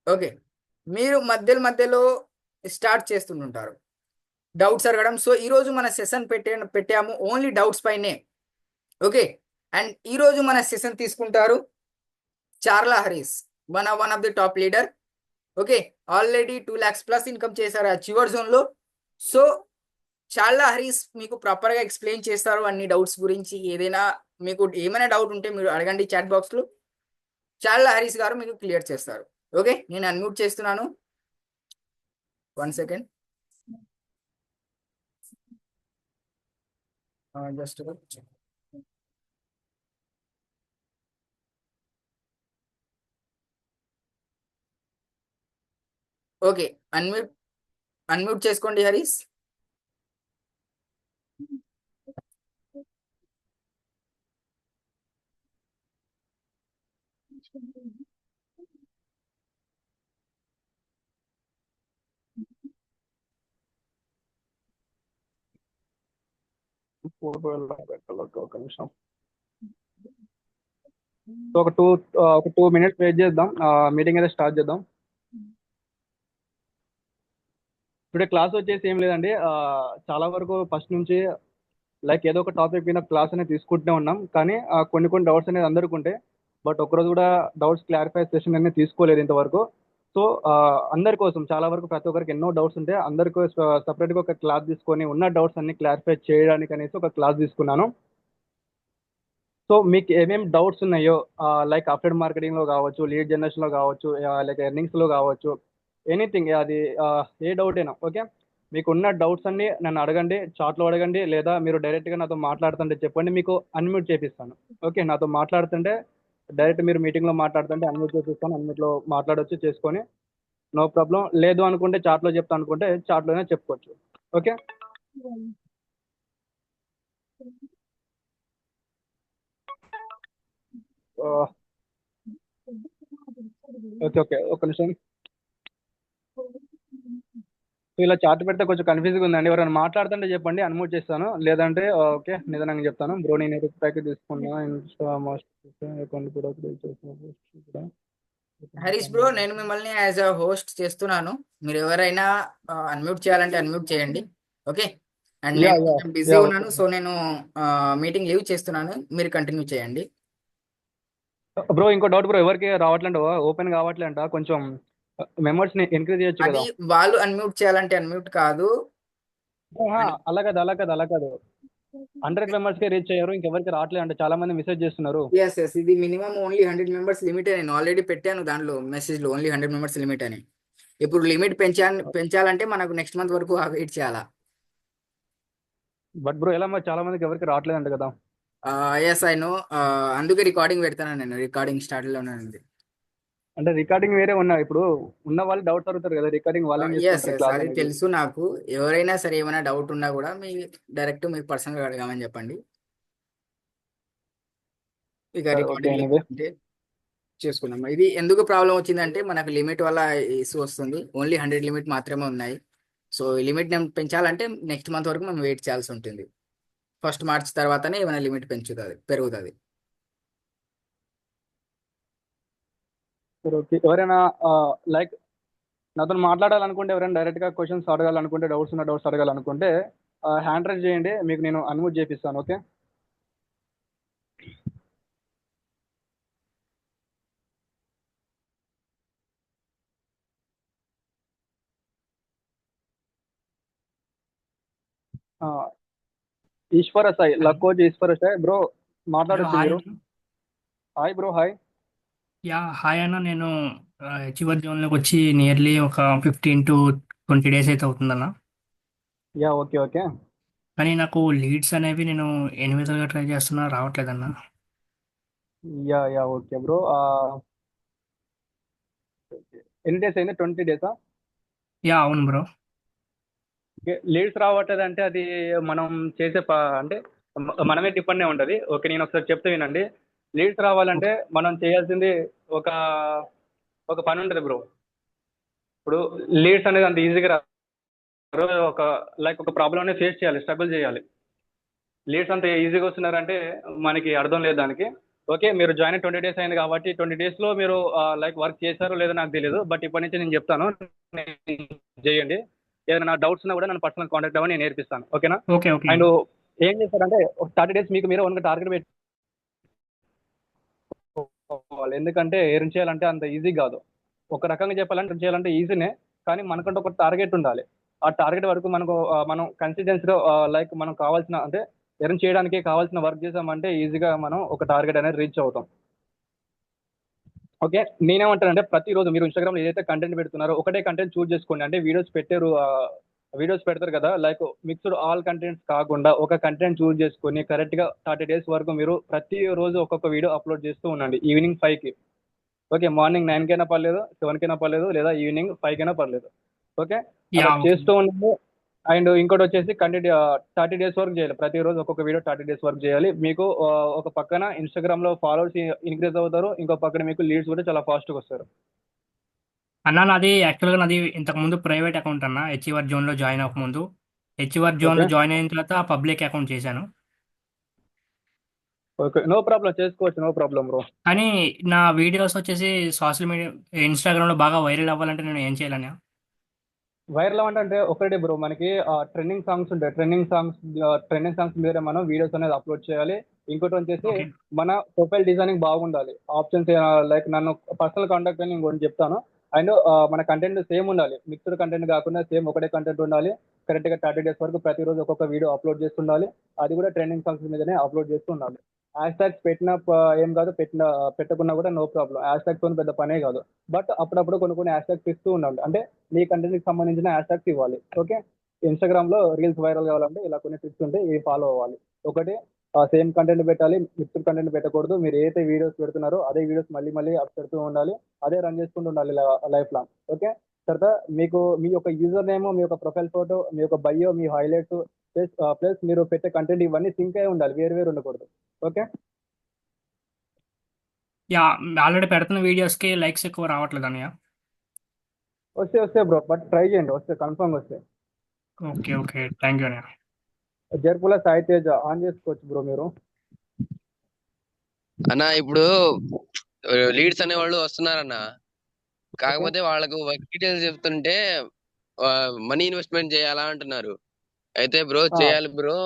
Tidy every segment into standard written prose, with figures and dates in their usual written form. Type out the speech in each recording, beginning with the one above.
Okay. మీరు మధ్యలో start చేస్తుంటుంటారు డౌట్స్ అడగడం. సో ఈరోజు మన సెషన్ పెట్టాము ఓన్లీ డౌట్స్ పైనే. ఓకే. అండ్ ఈరోజు మన సెషన్ తీసుకుంటారు చార్లా హరీస్, one of the top leader. Okay. Already 2 lakhs plus income చేశారు ఆ చివరి జోన్లో. సో చార్లా హరీస్ మీకు ప్రాపర్గా ఎక్స్ప్లెయిన్ చేస్తారు అన్ని డౌట్స్ గురించి. ఏదైనా మీకు ఏమైనా డౌట్ ఉంటే మీరు అడగండి చాట్ బాక్స్లో. చార్లా హరీస్ గారు మీకు క్లియర్ చేస్తారు. ఓకే. నేను అన్మ్యూట్ చేస్తున్నాను. 1 second. Just okay. Unmute unmute చేసుకోండి హరీస్. ఫోటో ఎలా పెట్టాలి ఒక నిమిషం. సో ఒక 2 minutes వెయిట్ చేద్దాం, మీటింగ్ అయితే స్టార్ట్ చేద్దాం. టుడే క్లాస్ వచ్చేసి ఏం లేదండి, చాలా వరకు ఫస్ట్ నుంచి లైక్ ఏదో ఒక టాపిక్ మీద క్లాస్ అనేది తీసుకుంటూనే ఉన్నాం. కానీ కొన్ని డౌట్స్ అనేది అందరికీ ఉంటాయి. బట్ ఒక్కరోజు కూడా డౌట్స్ క్లారిఫై సెషన్ అనేది తీసుకోలేదు ఇంతవరకు. సో అందరి కోసం చాలా వరకు ప్రతి ఒక్కరికి ఎన్నో డౌట్స్ ఉంటాయి. అందరికీ సపరేట్గా ఒక క్లాస్ తీసుకొని ఉన్న డౌట్స్ అన్ని క్లారిఫై చేయడానికి అనేసి ఒక క్లాస్ తీసుకున్నాను. సో మీకు ఏమేమి డౌట్స్ ఉన్నాయో, లైక్ అఫ్లైడ్ మార్కెటింగ్లో కావచ్చు, లీడ్ జనరేషన్లో కావచ్చు, లైక్ ఎర్నింగ్స్లో కావచ్చు, ఎనీథింగ్ అది ఏ డౌట్ అయినా ఓకే. మీకు ఉన్న డౌట్స్ అన్ని నన్ను అడగండి, చాట్లో అడగండి, లేదా మీరు డైరెక్ట్గా నాతో మాట్లాడుతుంటే చెప్పండి, మీకు అన్మ్యూట్ చేపిస్తాను. ఓకే. నాతో మాట్లాడుతుంటే డైరెక్ట్ మీరు మీటింగ్లో మాట్లాడుతుంటే అన్మ్యూట్ చేపిస్తాను. అన్మ్యూట్లో మాట్లాడొచ్చు చేసుకొని, నో ప్రాబ్లం. లేదు అనుకుంటే చాట్లో చెప్తా అనుకుంటే చాట్లోనే చెప్పుకోవచ్చు. ఓకే. ఓకే ఓకే ఒక నిమిషం. ఇలా చార్ట్ పెడితే కొంచెం కన్ఫ్యూజ్గా ఉందండి. ఎవరైనా మాట్లాడుతుంటే చెప్పండి, అన్మ్యూట్ చేస్తాను. లేదంటే ఓకే నిదానంగా చెప్తాను. బ్రో నేను ఎదురు ప్యాకేజ్ తీసుకున్నా, ఇన్స్టా మాస్టర్ అకౌంట్ కూడా క్రియేట్ చేసిన పోస్ట్ కూడా. హరీష్ బ్రో, నేను మిమ్మల్ని యాజ్ అ హోస్ట్ చేస్తున్నాను. మీరు ఎవరైనా అన్మ్యూట్ చేయాలంటే అన్మ్యూట్ చేయండి. ఓకే. అండ్ యా నేను యా కొంచెం బిజీ యా ఓకే. ఉన్నాను, సో నేను మీటింగ్ లీవ్ చేస్తున్నాను. మీరు కంటిన్యూ చేయండి. బ్రో ఇంకో డౌట్ బ్రో, ఎవరికి రావట్లేంట, ఓపెన్ కావట్లేంట, కొంచెం మెంబర్స్ని ఎంకరేజ్ చేయొచ్చు అది కదా. వాళ్ళు అన్మ్యూట్ చేయాలంటే అన్మ్యూట్ కాదు. అలా కాదు అలా కాదు అలా కాదు. 100 మెంబర్స్కే రీచ్ అయ్యారు, ఇంకెవరికి రావట్లేదు అంటే చాలా మంది మెసేజ్ చేస్తున్నారు. ఎస్ ఎస్, ఇది మినిమం ఓన్లీ 100 మెంబర్స్ లిమిట్. నేను ఆల్రెడీ పెట్టాను దాంట్లో మెసేజ్లో ఓన్లీ 100 మెంబర్స్ లిమిట్ అని. ఇప్పుడు లిమిట్ పెంచాలంటే మనకు నెక్స్ట్ మంత్ వరకు వెయిట్ చేయాలా. బట్ బ్రో ఎలా మరి చాలా మందికి ఎవరికి రావట్లేదంట కదా. Yes I know. అందుకే రికార్డింగ్ పెడతాను, నేను రికార్డింగ్ స్టార్ట్లోనే ఉంది. అంటే రికార్డింగ్ వేరే ఉన్నా, ఇప్పుడు ఉన్న వాళ్ళు డౌట్స్ అడుగుతారు కదా, రికార్డింగ్ వాళ్ళేం ఎస్ చేసుకుంటారు ఎస్, క్లాస్ అది అనేది. తెలుసు నాకు. ఎవరైనా సరే ఏమైనా డౌట్ ఉన్నా కూడా డైరెక్ట్ మీకు పర్సనల్గా అడగామని చెప్పండి. ఇక సరే ఓకే రికార్డింగ్ ఎనీవే. అంటే చేసుకున్నాం. ఇది ఎందుకు ప్రాబ్లం వచ్చిందంటే మనకు లిమిట్ వల్ల ఇష్యూ వస్తుంది. ఓన్లీ 100 లిమిట్ మాత్రమే ఉన్నాయి. సో ఈ లిమిట్ పెంచాలంటే నెక్స్ట్ మంత్ వరకు మనం వెయిట్ చేయాల్సి ఉంటుంది. 1st March తర్వాతనే ఏమైనా లిమిట్ పెరుగుతుంది. సరే ఓకే. ఎవరైనా లైక్ నాతో మాట్లాడాలనుకుంటే, ఎవరైనా డైరెక్ట్గా క్వశ్చన్స్ అడగాలనుకుంటే, డౌట్స్ అడగాలనుకుంటే హ్యాండ్ రైజ్ చేయండి, మీకు నేను అన్మ్యూట్ చేపిస్తాను. ఓకే. ఈశ్వర సాయి, హలో లక్కోజ్ ఈశ్వర సాయి బ్రో, హలో మాట్లాడొచ్చు హాయ్ మీరు. అన్న. Hi bro hi. Yeah hi అన్న. నేను చివరి జోన్లోకి వచ్చి నియర్లీ ఒక 15 to 20 days అయితే అవుతుందన్న. Yeah okay okay. కానీ నాకు లీడ్స్ అనేవి నేను ఎన్ని విధాలుగా ట్రై చేస్తున్నా రావట్లేదన్న. Yeah yeah okay bro. ఎన్ని డేస్ అయింది, 20 డేసా? యా అవును బ్రో. ఓకే. లీడ్స్ రావట్లేదు అంటే అది మనం చేసే అంటే మనమే డిపెండ్ అయి ఉంటుంది. ఓకే నేను ఒకసారి చెప్తే వినండి. లీడ్స్ రావాలంటే మనం చేయాల్సింది ఒక ఒక పని ఉంటుంది బ్రో. ఇప్పుడు లీడ్స్ అనేది అంత ఈజీగా రాదు. ఒక ప్రాబ్లమ్ అనేది ఫేస్ చేయాలి, స్ట్రగుల్ చేయాలి. లీడ్స్ అంత ఈజీగా వస్తున్నారంటే మనకి అర్థం లేదు దానికి. ఓకే, మీరు జాయిన్ 20 డేస్ అయింది కాబట్టి 20 డేస్లో మీరు లైక్ వర్క్ చేశారో లేదో నాకు తెలియదు, బట్ ఇప్పటి నుంచి నేను చెప్తాను, నేను చేయండి. ఏదైనా డౌట్స్ ఉన్నా కూడా నన్ను పర్సనల్ కాంటాక్ట్ అవ్వని, నేను నేర్పిస్తాను. ఓకేనా? ఓకే ఓకే అండ్ ఏం చేస్తారంటే 30 డేస్ మీకు మీరు ఓన్గా టార్గెట్ పెట్టుకోవాలి. ఎందుకంటే ఎర్న్ చేయాలంటే అంత ఈజీ కాదు. ఒక రకంగా చెప్పాలంటే ఎర్న్ చేయాలంటే ఈజీనే, కానీ మనకంటే ఒక టార్గెట్ ఉండాలి. ఆ టార్గెట్ వరకు మనకు మనం కన్సిస్టెన్సీగా లైక్ మనం కావాల్సిన అంటే ఎర్న్ చేయడానికి కావాల్సిన వర్క్ చేసామంటే ఈజీగా మనం ఒక టార్గెట్ అనేది రీచ్ అవుతాం. ఓకే, నేనేమంటానంటే ప్రతిరోజు మీరు ఇన్స్టాగ్రామ్లో ఏదైతే కంటెంట్ పెడుతున్నారో ఒకటే కంటెంట్ చూస్ చేసుకోండి. అంటే వీడియోస్ పెడతారు కదా, లైక్ మిక్స్డ్ ఆల్ కంటెంట్స్ కాకుండా ఒక కంటెంట్ చూస్ చేసుకొని కరెక్ట్గా 30 డేస్ వరకు మీరు ప్రతిరోజు ఒక్కొక్క వీడియో అప్లోడ్ చేస్తూ ఉండండి. ఈవినింగ్ 5కి, ఓకే, మార్నింగ్ 9 కైనా పర్లేదు, 7 కైనా పర్లేదు, లేదా ఈవినింగ్ 5 కైనా పర్లేదు. ఓకే, యా అలా ఓకే చేస్తూ ఉండండి. అండ్ ఇంకోటి వచ్చేసి కంటెంట్ 30 డేస్ వరకు చేయాలి. ప్రతిరోజు ఒక్కొక్క వీడియో 30 డేస్ వరకు చేయాలి. మీకు ఒక పక్కన ఇన్స్టాగ్రామ్లో ఫాలోవర్స్ ఇంక్రీజ్ అవుతారు, ఇంకో పక్కన మీకు లీడ్స్ కూడా చాలా ఫాస్ట్గా వస్తారు. అన్న. నాది యాక్చువల్గా నాది ఇంతకు ముందు ప్రైవేట్ అకౌంట్ అన్న, హెచ్ఈవర్ జోన్లో జాయిన్ అవ్వకముందు. హెచ్ఈవర్ ఓకే, జోన్లో జాయిన్ అయిన తర్వాత పబ్లిక్ అకౌంట్ చేశాను. ఓకే, నో ప్రాబ్లం, చేసుకోవచ్చు, నో ప్రాబ్లం బ్రో. కానీ నా వీడియోస్ వచ్చేసి సోషల్ మీడియా ఇన్స్టాగ్రామ్లో బాగా వైరల్ అవ్వాలంటే నేను ఏం చేయాలని? వైరల్ అంటే ఒకటే బ్రో, మనకి ట్రెండింగ్ సాంగ్స్ ఉంటాయి. ట్రెండింగ్ సాంగ్స్ మీద మనం వీడియోస్ అనేది అప్లోడ్ చేయాలి. ఇంకోటి వచ్చేసి ఓకే మన ప్రొఫైల్ డిజైనింగ్ బాగుండాలి. ఆప్షన్స్ లైక్ నన్ను పర్సనల్ కాంటాక్ట్ అని ఇంకోటి చెప్తాను. అండ్ మన కంటెంట్ సేమ్ ఉండాలి, మిక్స్డ్ కంటెంట్ కాకుండా సేమ్ ఒకటే కంటెంట్ ఉండాలి. కరెక్ట్గా 30 డేస్ వరకు ప్రతిరోజు ఒక్కొక్క వీడియో అప్లోడ్ చేస్తుండాలి. అది కూడా ట్రెండింగ్ సాంగ్స్ మీదనే అప్లోడ్ చేస్తూ ఉండాలి. హ్యాష్ ట్యాగ్స్ ఏం కాదు, పెట్టకున్నా కూడా నో ప్రాబ్లం. హ్యాష్ ట్యాగ్తో పెద్ద పనే కాదు. బట్ అప్పుడప్పుడు కొన్ని హ్యాష్ ట్యాగ్స్ ఇస్తూ ఉండాలి. అంటే మీ కంటెంట్కి సంబంధించిన హ్యాష్ ట్యాగ్స్ ఇవ్వాలి. ఓకే, ఇన్స్టాగ్రామ్లో రీల్స్ వైరల్ కావాలంటే ఇలా కొన్ని ట్రిక్స్ ఉంటాయి, ఇవి ఫాలో అవ్వాలి. ఒకటి, సేమ్ కంటెంట్ పెట్టాలి, మిక్స్డ్ కంటెంట్ పెట్టకూడదు. మీరు ఏదైతే వీడియోస్ పెడుతున్నారో అదే వీడియోస్ మళ్ళీ మళ్ళీ అప్ పెడుతూ ఉండాలి. అదే రన్ చేసుకుంటూ ఉండాలి లైఫ్ లాంగ్. ఓకే, తర్వాత మీకు మీ యొక్క యూజర్ నేమ్, మీ యొక్క ప్రొఫైల్ ఫోటో, మీ యొక్క బయో, మీ హైలైట్స్ ప్లస్ మీరు పెట్టే కంటెంట్ ఇవన్నీ సింక్ అయి ఉండాలి, వేరు వేరు ఉండకూడదు. ఓకే, యా, ఆల్రెడీ పెడుతున్న వీడియోస్కి లైక్స్ ఎక్కువ రావట్లేదు అన్నయ్య. వస్తే బ్రో, బట్ ట్రై చేయండి, వస్తే కన్ఫర్మ్ వస్తే. ఓకే ఓకే, థ్యాంక్ యూ అన్నయ్య. జర్పుల సాయి తేజ ఆన్ చేసుకోవచ్చు బ్రో మీరు. అన్న ఇప్పుడు లీడ్స్ అనే వాళ్ళు వస్తున్నారన్న, ఓకే, కాకపోతే వాళ్ళకు వర్క్ డీటెయిల్స్ చెప్తుంటే మనీ ఇన్వెస్ట్మెంట్ చేయాలా అంటున్నారు. అయితే బ్రో చేయాలి బ్రో,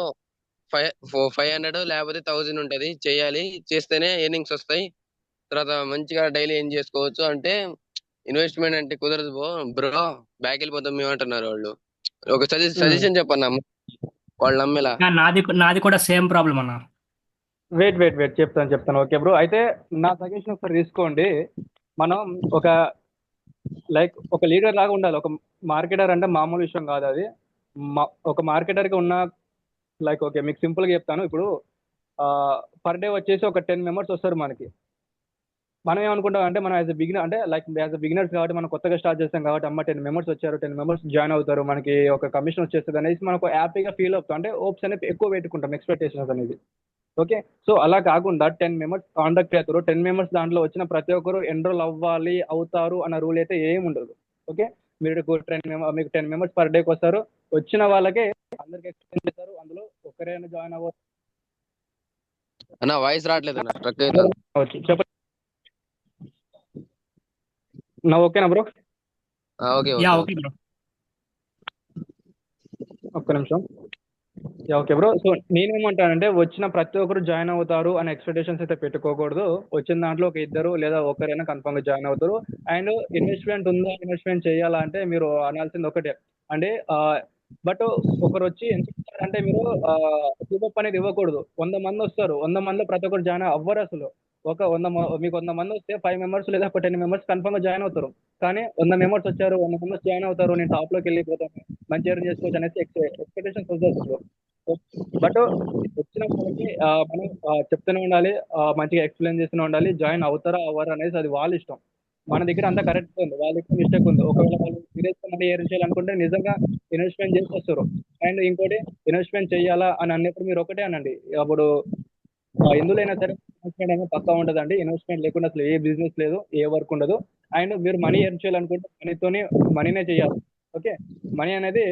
500 లేకపోతే 1000 ఉంటది, చేయాలి, చేస్తేనే ఎర్నింగ్స్ వస్తాయి, తర్వాత మంచిగా డైలీ ఏం చేసుకోవచ్చు అంటే ఇన్వెస్ట్మెంట్ అంటే కుదరదు బ్రో, బ్యాక్ వెళ్ళిపోతాం మేము అంటున్నారు వాళ్ళు. ఒక సజెషన్ చెప్పన్నా వాళ్ళు నమ్మేలా. యా, నాది కూడా సేమ్ ప్రాబ్లం అన్న. వెయిట్ చెప్తాను. ఓకే బ్రో, అయితే నా సజెషన్ ఒకసారి తీసుకోండి. మనం ఒక లీడర్ లాగా ఉండాలి. ఒక మార్కెటర్ అంటే మామూలు విషయం కాదు అది. ఒక మార్కెటర్కి ఉన్న ఓకే, మీకు సింపుల్గా చెప్తాను. ఇప్పుడు పర్ డే వచ్చేసి ఒక 10 మెంబర్స్ వస్తారు మనకి. మనం ఏమనుకుంటాం అంటే మనం యాజ్ ఎ బిగినర్, అంటే యాజ్ ఎ బిగినర్స్ కాబట్టి మనం కొత్తగా స్టార్ట్ చేస్తాం కాబట్టి 10 మెంబర్స్ వచ్చారు, 10 మెంబర్స్ జాయిన్ అవుతారు, మనకి ఒక కమిషన్ వచ్చేస్తుంది అనేసి మనకు హ్యాపీగా ఫీల్ అవుతాం. అంటే హోప్స్ అనేది ఎక్కువ పెట్టుకుంటాం, ఎక్స్పెక్టేషన్స్ అనేది. ఓకే, సో అలా కాకుండా 10 మెంబర్స్ కాంటాక్ట్ అవుతారు. 10 మెంబర్స్ దాంట్లో వచ్చిన ప్రతి ఒక్కరు ఎన్రోల్ అవుతారు అన్న రూల్ అయితే ఏమి ఉండదు. ఓకే, మీకు 10 మెంబర్స్ పర్ డేకి వస్తారు. వచ్చిన వాళ్ళకే అందరికి ఎక్స్ప్లెయిన్ చేస్తారు. అందులో ఒక్కరైనా జాయిన్ అవ్వచ్చు. అన్న వాయిస్ రావట్లేదు అన్న, స్ట్రక్ అవుతుంది. చెప్పండి. ఓకేనా bro? Okay yeah okay okay bro. ఒక్క నిమిషం. ఓకే బ్రో, సో నేనేమంటానంటే వచ్చిన ప్రతి ఒక్కరు జాయిన్ అవుతారు అనే ఎక్స్పెక్టేషన్స్ అయితే పెట్టుకోకూడదు. వచ్చిన దాంట్లో ఒక ఇద్దరు లేదా ఒకరైనా కన్ఫర్మ్గా జాయిన్ అవుతారు. అండ్ ఇన్వెస్ట్మెంట్ చేయాలా అంటే మీరు అనాల్సింది ఒకటే, అంటే బట్ ఒకరు వచ్చి ఎంత అంటే మీరు సూపప్ అనేది ఇవ్వకూడదు. 100 మంది వస్తారు, 100 మందిలో ప్రతి ఒక్కరు జాయిన్ అవ్వరు అసలు. మీకు 100 మంది వస్తే 5 మెంబర్స్ లేదా ఒక 10 మెంబర్స్ కన్ఫర్మ్గా జాయిన్ అవుతారు. కానీ 100 మెంబర్స్ వచ్చారు, 100 మెంబర్స్ జాయిన్ అవుతారు, నేను టాప్లోకి వెళ్ళిపోతాను, మంచి ఎర్న్ చేసుకోవచ్చు అనేసి ఎక్స్పెక్టేషన్స్ వద్దు. బట్ వచ్చిన వాళ్ళకి మనం చెప్తూనే ఉండాలి, మంచిగా ఎక్స్ప్లెయిన్ చేస్తూనే ఉండాలి. జాయిన్ అవుతారా అవ్వరా అనేది అది వాళ్ళ ఇష్టం. మన దగ్గర అంతా కరెక్ట్ ఉంది, వాళ్ళ దగ్గర మిస్టేక్ ఉంది. ఒకవేళ వాళ్ళు సీరియస్గా మనీ ఎర్న్ చేయాలనుకుంటే నిజంగా ఇన్వెస్ట్మెంట్ చేసి వస్తారు. అండ్ ఇంకోటి, ఇన్వెస్ట్మెంట్ చేయాలా అని అన్నప్పుడు మీరు ఒకటే అనండి, అప్పుడు ఎందులో అయినా సరే ఇన్వెస్ట్మెంట్ అనేది పక్కా ఉంటుందండి. ఇన్వెస్ట్మెంట్ లేకుండా అసలు ఏ బిజినెస్ లేదు, ఏ వర్క్ ఉండదు. అండ్ మీరు మనీ ఎర్న్ చేయాలనుకుంటే మనీనే చేయాలి. ఓకే, మనీ అనేది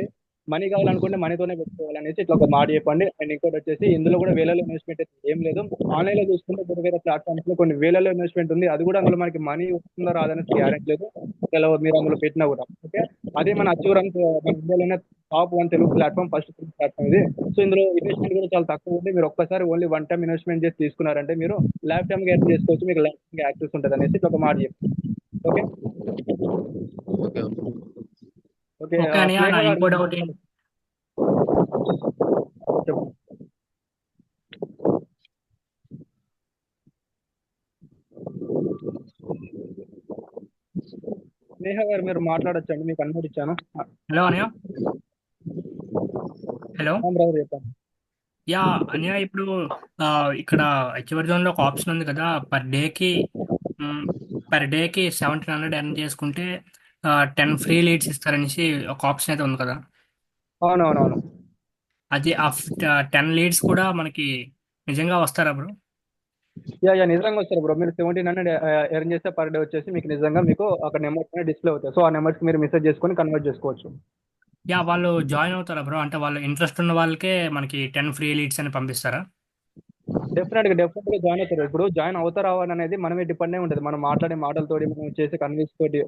మనీ కావాలనుకుంటే మనీతోనే పెట్టుకోవాలనేసి ఇట్లా ఒక మాట చెప్పండి. అండ్ ఇంకోటి వచ్చేసి ఇందులో కూడా వేలలో ఇన్వెస్ట్మెంట్ అయితే ఏం లేదు. ఆన్లైన్ లో చూసుకుంటే వేరే వేరే ప్లాట్ఫామ్స్ లో కొన్ని వేలలో ఇన్వెస్ట్మెంట్ ఉంది. అది కూడా అందులో మనకి మనీ వస్తుందో రాదనేసి గ్యారెంటీ లేదు. ఒకవేళ మీరు అందులో పెట్టినా కూడా ఓకే. అదే మన అచ్యూరెన్స్ మన ఇండియాలోనే top 1 Telugu platform, first platform ఇది. సో ఇందులో ఇన్వెస్ట్మెంట్ కూడా చాలా తక్కువ ఉంది. మీరు ఒక్కసారి ఓన్లీ 1 టైం ఇన్వెస్ట్మెంట్ చేసి తీసుకున్నారంటే మీరు లైఫ్ టైం గా ఎర్న్ చేసుకోవచ్చు. మీకు లైఫ్ టైం యాక్సెస్ ఉంటుంది అనేసి ఇట్లా ఒక మాట చెప్తాను. Okay okay okay. ఓకే అనియా, స్నేహ నా గారు ఇంకో డౌట్ ఏంటి? చెప్పండి. స్నేహ గారు మీరు మాట్లాడొచ్చండి, మీకు అనుమతి ఇచ్చాను. హలో అనియా, హలో. బ్రదర్ చెప్పండి. యా అనియా, ఇప్పుడు ఇక్కడ చివరి జోన్లో ఒక ఆప్షన్ ఉంది కదా, పర్ డేకి 1700 ఎర్న్ చేసుకుంటే 10 ఫ్రీ లీడ్స్ ఇస్తారనేసి ఒక ఆప్షన్ అయితే ఉంది కదా. అవునవునవును. అది 10 లీడ్స్ కూడా మనకి నిజంగా వస్తారా బ్రో? యా నిజంగా వస్తారు బ్రో. మీరు 1700 ఎర్న్ చేస్తే పర్ డే వచ్చేసి మీకు నిజంగా మీకు అక్కడ నెంబర్స్ డిస్ప్లే అవుతాయి. సో ఆ నెంబర్స్ మీరు మెసేజ్ చేసుకొని కన్వర్ట్ చేసుకోవచ్చు. యా, వాళ్ళు జాయిన్ అవుతారా బ్రో? అంటే వాళ్ళు ఇంట్రెస్ట్ ఉన్న వాళ్ళకే మనకి 10 ఫ్రీ లీడ్స్ అని పంపిస్తారా? డెఫినెట్ గా జాయిన్ అవుతారు. ఇప్పుడు జాయిన్ అవుతారా అని అనేది మనమే డిపెండ్ అయి ఉంటుంది. మనం మాట్లాడే మాటలతోటి, మనం చేసే కన్విన్స్ తోటి,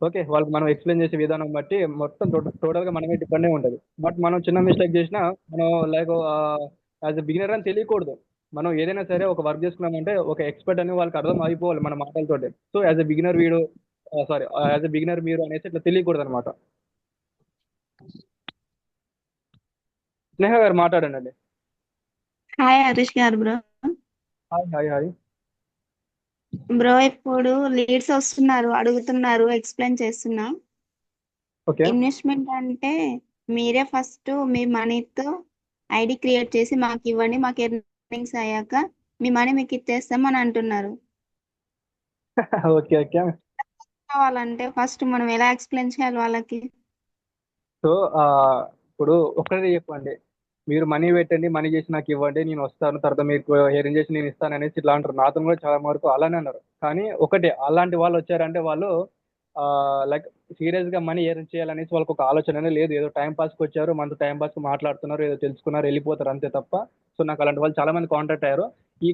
ఓకే, వాళ్ళకి మనం ఎక్స్ప్లెయిన్ చేసే విధానం బట్టి మొత్తం టోటల్ గా మనమే డిపెండ్ అయి ఉంటుంది. బట్ మనం చిన్న మిస్టేక్ చేసినా మనం లైక్ యాజ్ ఎ బిగినర్ అని తెలియకూడదు. మనం ఏదైనా సరే ఒక వర్క్ చేసుకున్నామంటే ఒక ఎక్స్పర్ట్ అని వాళ్ళకి అర్థం అయిపోవాలి మన మాటలతోటి. So as a beginner as a beginner మీరు అనేసి ఇట్లా తెలియకూడదు అనమాట. స్నేహ గారు మాట్లాడండి. హాయ్ హరీష్ గారు bro. Hi hi hi. Bro ఇప్పుడు లీడ్స్ వస్తున్నారు, అడుగుతున్నారు, ఎక్స్ప్లెయిన్ చేస్తున్నా. ఓకే ఇన్వెస్ట్మెంట్ అంటే మీరే ఫస్ట్ మీ మనీతో ఐడి క్రియేట్ చేసి మాకు ఇవ్వండి, మాకు ఎర్నింగ్స్ అయ్యాక మీ మనీ మీకు ఇచ్చేస్తాం అని అంటున్నారు. Okay okay. కావాలంటే ఫస్ట్ మనం ఎలా ఎక్స్ప్లెయిన్ చేయాలి వాళ్ళకి? సో ఇప్పుడు ఒక్కటే చెప్పండి, మీరు మనీ పెట్టండి, మనీ చేసి నాకు ఇవ్వండి, నేను వస్తాను, తర్వాత మీకు ఎరేంజ్ చేసి నేను ఇస్తాను అనేసి ఇట్లా అంటారు. నాతో కూడా చాలా వరకు అలానే అన్నారు. కానీ ఒకటే, అలాంటి వాళ్ళు వచ్చారంటే వాళ్ళు లైక్ సీరియస్ గా మనీ ఎర్న్ చేయాలనేసి వాళ్ళకి ఒక ఆలోచన లేదు. ఏదో టైం పాస్కి వచ్చారు, మనతో టైం పాస్కి మాట్లాడుతున్నారు, ఏదో తెలుసుకున్నారు, వెళ్ళిపోతారు అంతే తప్ప. సో నాకు అలాంటి వాళ్ళు చాలా మంది కాంటాక్ట్ అయ్యారు. ఈ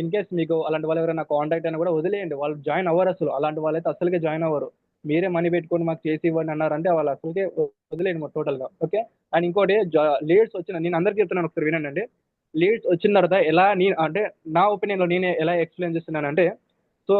ఇన్ కేస్ మీకు అలాంటి వాళ్ళు ఎవరైనా కాంటాక్ట్ అయినా కూడా వదిలేయండి, వాళ్ళు జాయిన్ అవ్వరు. అసలు అలాంటి వాళ్ళైతే అసలుకే జాయిన్ అవ్వరు. మీరే మనీ పెట్టుకొని మాకు చేసి ఇవ్వండి అన్నారంటే వాళ్ళు అసలుకే వదిలేయండి టోటల్ గా. ఓకే. అండ్ ఇంకోటి, లీడ్స్ వచ్చిన నేను అందరికి చెప్తున్నాను, ఒకసారి వినండి. లీడ్స్ వచ్చిన తర్వాత ఎలా అంటే నా ఒపీనియన్ లో నేనే ఎలా ఎక్స్ప్లెయిన్ చేస్తున్నానంటే, సో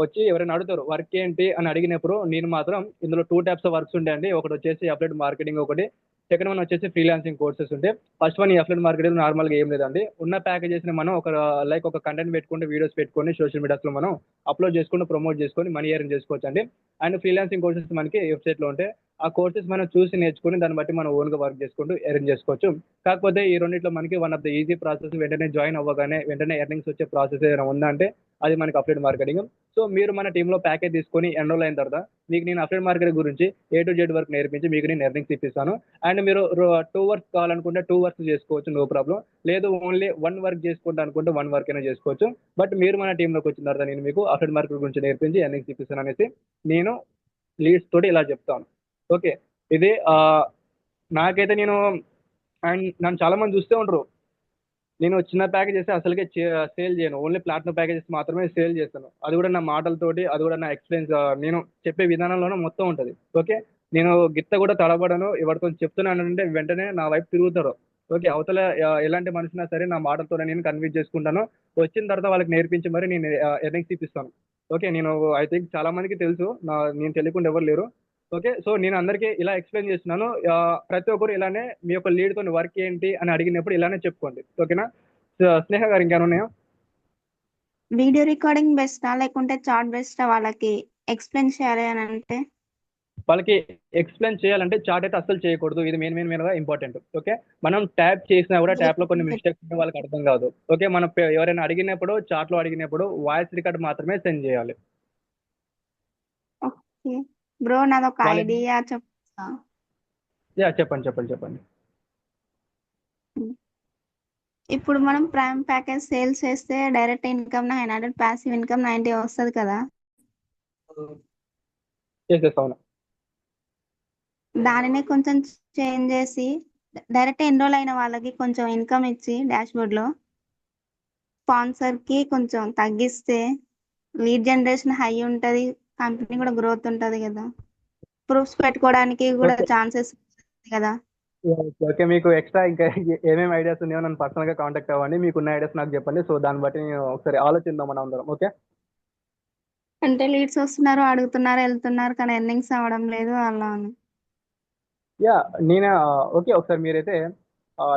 వచ్చి ఎవరైనా అడుగుతారు వర్క్ ఏంటి అని అడిగినప్పుడు నేను మాత్రం ఇందులో 2 టైప్స్ ఆఫ్ వర్క్స్ ఉంటాయండి. ఒకటి వచ్చేసి అప్లైడ్ మార్కెటింగ్, ఒకటి సెకండ్ వన్ వచ్చేసి ఫ్రీలాన్సింగ్ కోర్సెస్ ఉంటాయి. ఫస్ట్ వన్ ఈ అప్లైడ్ మార్కెటింగ్ నార్మల్గా ఏం లేదండి, ఉన్న ప్యాకేజెస్ ని మనం ఒక కంటెంట్ పెట్టుకుంటే, వీడియోస్ పెట్టుకొని సోషల్ మీడియాస్ లో మనం అప్లోడ్ చేసుకుంటూ ప్రమోట్ చేసుకొని మనీ ఎర్న్ చేసుకోవచ్చు అండి. అండ్ ఫ్రీలాన్సింగ్ కోర్సెస్ మనకి వెబ్సైట్ లో ఉంటాయి. ఆ కోర్సెస్ మనం చూసి నేర్చుకుని దాన్ని బట్టి మనం ఓన్ గా వర్క్ చేసుకుంటూ ఎర్న్ చేసుకోవచ్చు. కాకపోతే ఈ రెండిట్లో మనకి one of the easy process, వెంటనే జాయిన్ అవ్వగానే వెంటనే ఎర్నింగ్స్ వచ్చే ప్రాసెస్ ఏదైనా ఉందంటే అది మనకి అప్లైడ్ మార్కెటింగ్. సో మీరు మన టీంలో ప్యాకేజ్ తీసుకొని ఎన్రోల్ అయిన తర్వాత మీకు నేను అప్లైడ్ మార్కెటింగ్ గురించి A to Z వరకు నేర్పించి మీకు నేను ఎర్నింగ్స్ ఇప్పిస్తాను. అండ్ మీరు 2 వర్క్స్ కావాలనుకుంటే 2 వర్క్స్ చేసుకోవచ్చు, నో ప్రాబ్లం. లేదు ఓన్లీ 1 వర్క్ చేసుకుంటా అనుకుంటే 1 వర్క్ అయినా చేసుకోవచ్చు. బట్ మీరు మన టీంలోకి వచ్చిన తర్వాత నేను మీకు అప్లైడ్ మార్కెటింగ్ గురించి నేర్పించి ఎర్నింగ్స్ ఇప్పిస్తాను అనేసి నేను లీడ్స్ తోటి ఇలా చెప్తాను. ఓకే. ఇది నాకైతే నేను, అండ్ నన్ను చాలా మంది చూస్తూ ఉంటారు, నేను చిన్న ప్యాకేజ్ చేస్తే అసలుకే సేల్ చేయను, ఓన్లీ ప్లాటినం ప్యాకేజెస్ మాత్రమే సేల్ చేస్తాను. అది కూడా నా మాటలతోటి, అది కూడా నా ఎక్స్పీరియన్స్, నేను చెప్పే విధానంలోనే మొత్తం ఉంటుంది. ఓకే. నేను గిత్త కూడా తడబడను. ఎవరితో చెప్తున్నానంటే వెంటనే నా వైపు తిరుగుతారు. ఓకే. అవతల ఎలాంటి మనిషినా సరే నా మాటలతో నేను కన్విన్స్ చేసుకుంటాను. వచ్చిన తర్వాత వాళ్ళకి నేర్పించి మరి నేను ఎర్నింగ్స్ ఇప్పిస్తాను. ఓకే. నేను ఐ థింక్ చాలా మందికి తెలుసు, నేను తెలియకుండా ఎవరు లేరు. ఓకే. సో నేను అందరికీ ఇలా ఎక్స్ప్లెయిన్ చేస్తున్నాను. ప్రతి ఒక్కరు ఇలానే మీ యొక్క లీడ్ తోని వర్క్ ఏంటి అని అడిగినప్పుడు ఇలానే చెప్పుకోండి. ఓకేనా. స్నేహ గారు ఇంకేమైనా ఉన్నాయా? వీడియో రికార్డింగ్ బెస్టా లేకుంటే చాట్ బెస్టా వాళ్ళకి ఎక్స్ప్లెయిన్ చేయాలి అని అంటే? వాళ్ళకి ఎక్స్ప్లెయిన్ చేయాలంటే చాట్ అయితే అస్సలు చేయకూడదు. ఇది మెయిన్ గా ఇంపార్టెంట్. ఓకే. మనం ట్యాప్ చేసినా కూడా ట్యాప్ లో కొన్ని మిస్టేక్స్ ఉంటే వాళ్ళకి అర్థం కాదు. ఓకే. మనం ఎవరైనా అడిగినప్పుడు, చాట్ లో అడిగినప్పుడు వాయిస్ రికార్డ్ మాత్రమే సెండ్ చేయాలి. ఓకే బ్రో, నాదొక వాళ్ళకి ఐడియా చెప్తా. చెప్పండి. ఇప్పుడు మనం ప్రైమ్ ప్యాకేజ్ సేల్స్ చేస్తే డైరెక్ట్ ఇన్కమ్ 900, ప్యాసివ్ ఇన్కమ్ 90 వస్తుంది కదా. చేసేస్తాను. దానినే కొంచెం చేంజ్ చేసి డైరెక్ట్ ఎన్రోల్ అయిన వాళ్ళకి కొంచెం ఇన్కమ్ ఇచ్చి డాష్బోర్డ్లో స్పాన్సర్కి కొంచెం తగ్గిస్తే లీడ్ జనరేషన్ హై ఉంటుంది, కంపెనీ కూడా గ్రోత్ ఉంటుంది కదా, ప్రూఫ్స్ పెట్టుకోవడానికి కూడా ఓకే ఛాన్సెస్ కదా. ఓకే, మీకు ఎక్స్ట్రా ఇంకా ఏమేమి ఐడియాస్ ఉన్నాయో నన్ను పర్సనల్గా కాంటాక్ట్ అవ్వండి. మీకున్న ఐడియాస్ నాకు చెప్పండి. సో దాన్ని బట్టి నేను ఒకసారి ఆలోచిద్దాం మనం అందరం. ఓకే అంటే లీడ్స్ వస్తున్నారు, అడుగుతున్నారు, వెళ్తున్నారు, కానీ ఎర్నింగ్స్ అవ్వడం లేదు అలా అని. యా నేనే ఓకే, ఒకసారి మీరైతే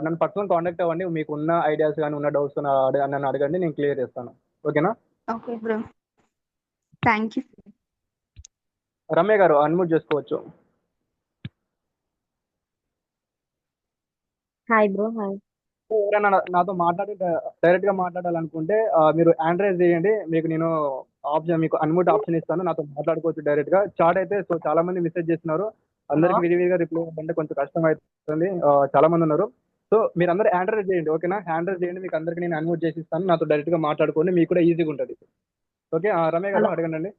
నన్ను పర్సనల్ కాంటాక్ట్ అవ్వండి. మీకు ఉన్న ఐడియాస్ కానీ ఉన్న డౌట్స్ నన్ను అడగండి, నేను క్లియర్ చేస్తాను. ఓకేనా? Okay bro, thank you. Ramya గారు అన్మ్యూట్ చేసుకోవచ్చు. Hi bro, hi. ఎవరైనా నాతో డైరెక్ట్ గా మాట్లాడాలనుకుంటే మీరు ఆండ్రాయిడ్ చేయండి, మీకు నేను ఆప్షన్, మీకు అన్మ్యూట్ ఆప్షన్ ఇస్తాను. నాతో మాట్లాడుకోవచ్చు డైరెక్ట్ గా. చాట్ అయితే సో చాలా మంది మెసేజ్ చేస్తున్నారు, అందరికి విడివిడిగా రిప్లై అంటే కొంచెం కష్టం అవుతుంది. చాలా మంది ఉన్నారు. సో మీరు అందరూ ఆండ్రాయిడ్ చేయండి. ఓకేనా? ఆండ్రాయిడ్ చేయండి, మీకు అందరికి నేను అన్మ్యూట్ చేసి ఇస్తాను. నాతో డైరెక్ట్ గా మాట్లాడుకోండి, మీకు కూడా ఈజీగా ఉంటుంది. ఓకే రమ్య గారు హలో అడగండి.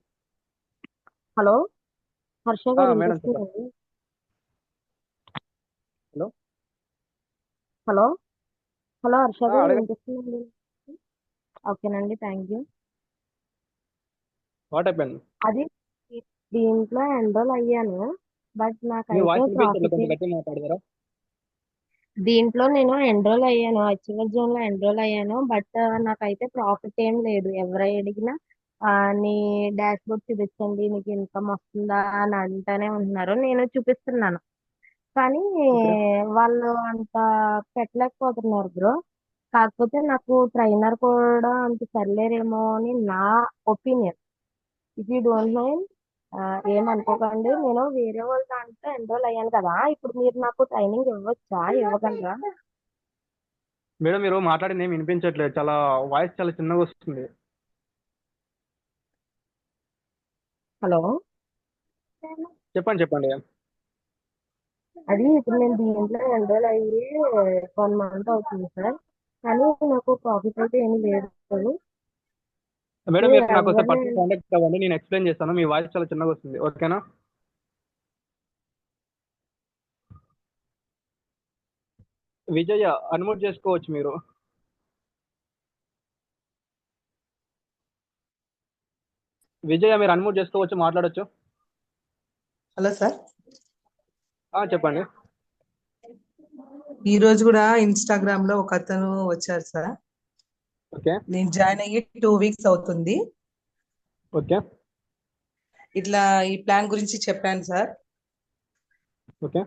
హలో హర్ష గారు మేడం చెప్పండి. వినిపిస్తుందండి? హలో హలో హలో హర్ష గారు అడగండి. వినిపిస్తుందండి? ఓకేనండి, థ్యాంక్ యూ. What happen? అది దీంట్లో ఎన్రోల్ అయ్యాను, బట్ మీ నాకైతే వాయిస్ వినిపించలేదు, ప్రాఫిట్ కొంచెం గట్టిగా మాట్లాడతారా? దీంట్లో నేను ఎన్రోల్ అయ్యాను, అచీవర్ జోన్ లో ఎన్రోల్ అయ్యాను, బట్ నాకైతే ప్రాఫిట్ ఏం లేదు. ఎవరు అడిగినా నీ డాష్ బోర్డ్ చూపించండి, నీకు ఇన్కమ్ వస్తుందా అని అంటానే ఉంటున్నారు. నేను చూపిస్తున్నాను, కానీ ఓకే వాళ్ళు అంత పెట్టలేకపోతున్నారు బ్రో. కాకపోతే నాకు ట్రైనర్ కూడా అంత సరిలేరేమో అని నా opinion. If you don't mind, ఏమనుకోకండి, నేను వేరే వాళ్ళ దాంట్లో ఎన్రోల్ అయ్యాను కదా, ఇప్పుడు మీరు నాకు ట్రైనింగ్ ఇవ్వచ్చా, ఇవ్వగలరా? మేడం, మీరు మాట్లాడింది ఏమి వినిపించట్లేదు, చాలా వాయిస్ చాలా చిన్నగా వస్తుంది. హలో చెప్పండి చెప్పండి. అది ఇప్పుడు నేను దీంట్లో ఎన్రోల్ అయ్యి 1 మంత్ అవుతుంది సార్, కానీ నాకు ప్రాఫిట్ అయితే ఏమీ లేదు. మేడం మీరు మీరు నాకు ఒకసారి ఎవరిని పర్సనల్ కాంటాక్ట్ అవ్వండి, నేను ఎక్స్ప్లెయిన్ చేస్తాను. మీ వాయిస్ చాలా చిన్నగా వస్తుంది. ఓకేనా? విజయ అన్మ్యూట్ చేసుకోవచ్చు మీరు. విజయ మీరు అన్మ్యూట్ చేసుకోవచ్చు, మాట్లాడొచ్చు. హలో సార్, చెప్పండి. ఈ రోజు కూడా ఇన్స్టాగ్రామ్ లో ఒక అతను వచ్చారు సార్. ఓకే నేను జాయిన్ అయ్యి 2 weeks అవుతుంది. ఓకే ఇట్లా ఈ ప్లాన్ గురించి చెప్పాను సార్. ఓకే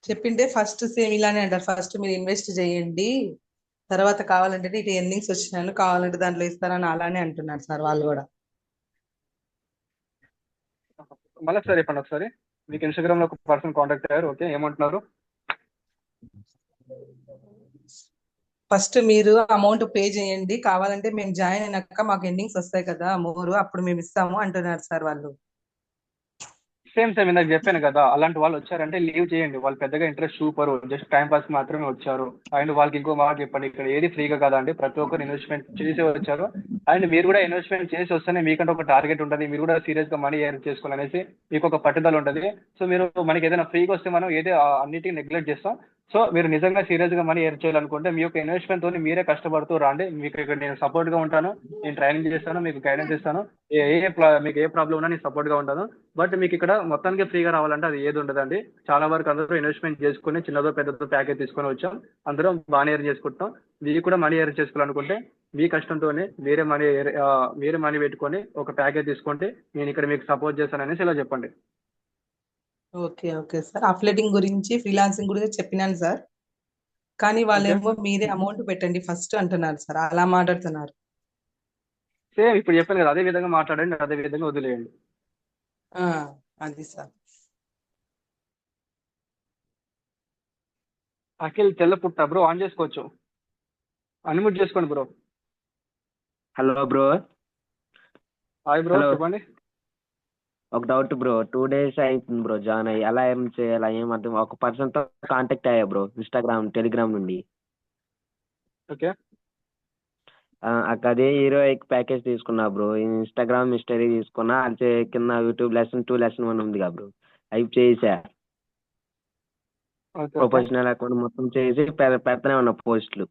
చెప్పింటే ఫస్ట్ సేమ్ ఇలానే అంటారు, ఫస్ట్ మీరు ఇన్వెస్ట్ చేయండి, తర్వాత కావాలంటే ఇటు ఎర్నింగ్స్ వచ్చినాను కావాలంటే దాంట్లో ఇస్తారని అలానే అంటున్నారు సార్ వాళ్ళు కూడా. మళ్ళీ ఒకసారి చెప్పండి. ఒకసారి మీకు ఇన్స్టాగ్రామ్ లో ఒక పర్సన్ కాంటాక్ట్ అయ్యారు. ఓకే ఏమంటున్నారు? ఫస్ట్ మీరు అమౌంట్ పే చేయండి, కావాలంటే మేము జాయిన్ అయినాక మాకు ఎండింగ్స్ వస్తాయి కదా మోరు, అప్పుడు మేము ఇస్తాము అంటున్నారు సార్ వాళ్ళు. సేమ్ ఇందాక చెప్పాను కదా, అలాంటి వాళ్ళు వచ్చారంటే లీవ్ చేయండి. వాళ్ళు పెద్దగా ఇంట్రెస్ట్ చూపరు, జస్ట్ టైం పాస్ మాత్రమే వచ్చారు. అండ్ వాళ్ళకి ఇంకో మాట చెప్పండి, ఇక్కడ ఏది ఫ్రీగా కదా అండి, ప్రతి ఒక్కరు ఇన్వెస్ట్మెంట్ చేసి వచ్చారు. అండ్ మీరు కూడా ఇన్వెస్ట్మెంట్ చేసి వస్తేనే మీకంటే ఒక టార్గెట్ ఉంటుంది, మీరు కూడా సీరియస్ గా మనీ ఎర్న్ చేసుకోవాలనేసి మీకు ఒక పట్టుదల ఉంటుంది. సో మీరు మనకి ఏదైనా ఫ్రీగా వస్తే మనం ఏదో అన్నిటికీ నెగ్లెక్ట్ చేస్తాం. సో మీరు నిజంగా సీరియస్ గా మనీ ఎర్న్ చేయాలనుకుంటే మీ యొక్క ఇన్వెస్ట్మెంట్ తోని మీరే కష్టపడుతూ రండి. మీకు ఇక్కడ నేను సపోర్ట్ గా ఉంటాను, నేను ట్రైనింగ్ చేస్తాను, మీకు గైడెన్స్ ఇస్తాను. మీకు ఏ ప్రాబ్లం ఉన్నా నేను సపోర్ట్ గా ఉంటాను. బట్ మీకు ఇక్కడ మొత్తానికి ఫ్రీగా రావాలంటే అది ఏది ఉండదండి. చాలా వరకు అందరూ ఇన్వెస్ట్మెంట్ చేసుకుని చిన్నదో పెద్దదో ప్యాకేజ్ తీసుకొని వచ్చాం, అందరం బాగానే ఎర్న్ చేసుకుంటాం. మీకు కూడా మనీ ఎర్న్ చేసుకోవాలనుకుంటే మీ కష్టంతోనే వేరే మనీ పెట్టుకొని ఒక ప్యాకేజ్ తీసుకుంటే నేను ఇక్కడ మీకు సపోర్ట్ చేస్తాననేసి ఇలా చెప్పండి. ఓకే ఓకే సార్, అఫ్లెటింగ్ గురించి ఫ్రీలాన్సింగ్ గురించి చెప్పినాను సార్, కానీ ఓకే వాళ్ళేమో మీరే అమౌంట్ పెట్టండి ఫస్ట్ అంటున్నారు సార్, అలా మాట్లాడుతున్నారు. సేమ్ ఇప్పుడు చెప్పాను కదా, అదే విధంగా మాట్లాడండి, అదే విధంగా వదిలేయండి. ఆ, అది సార్. అఖిల్ తెల్ల పుట్ట బ్రో ఆన్ చేసుకోవచ్చు, అన్మ్యూట్ చేసుకోండి bro. Hello bro. Hi bro hello, చెప్పండి. ఒక డౌట్ బ్రో. 2 days అవుతుంది బ్రో జాయిన్ అయ్యి. ఎలా ఏం చేయాలా ఏం అర్థం. ఒక పర్సన్ తో కాంటాక్ట్ అయ్యా బ్రో, టెలిగ్రామ్ నుండి. ఓకే అదే హీరోయిక్ ప్యాకేజ్ తీసుకున్నా బ్రో. ఇన్స్టాగ్రామ్ హిస్టరీ తీసుకున్నా, అది కింద యూట్యూబ్ లెసన్ 2 లెసన్ 1 ఉంది కదా బ్రో, అవి చేసా. ఓకే ఓకే ప్రొఫెషనల్ అకౌంట్ మొత్తం చేసి పెడతానే ఉన్నా పోస్టులు.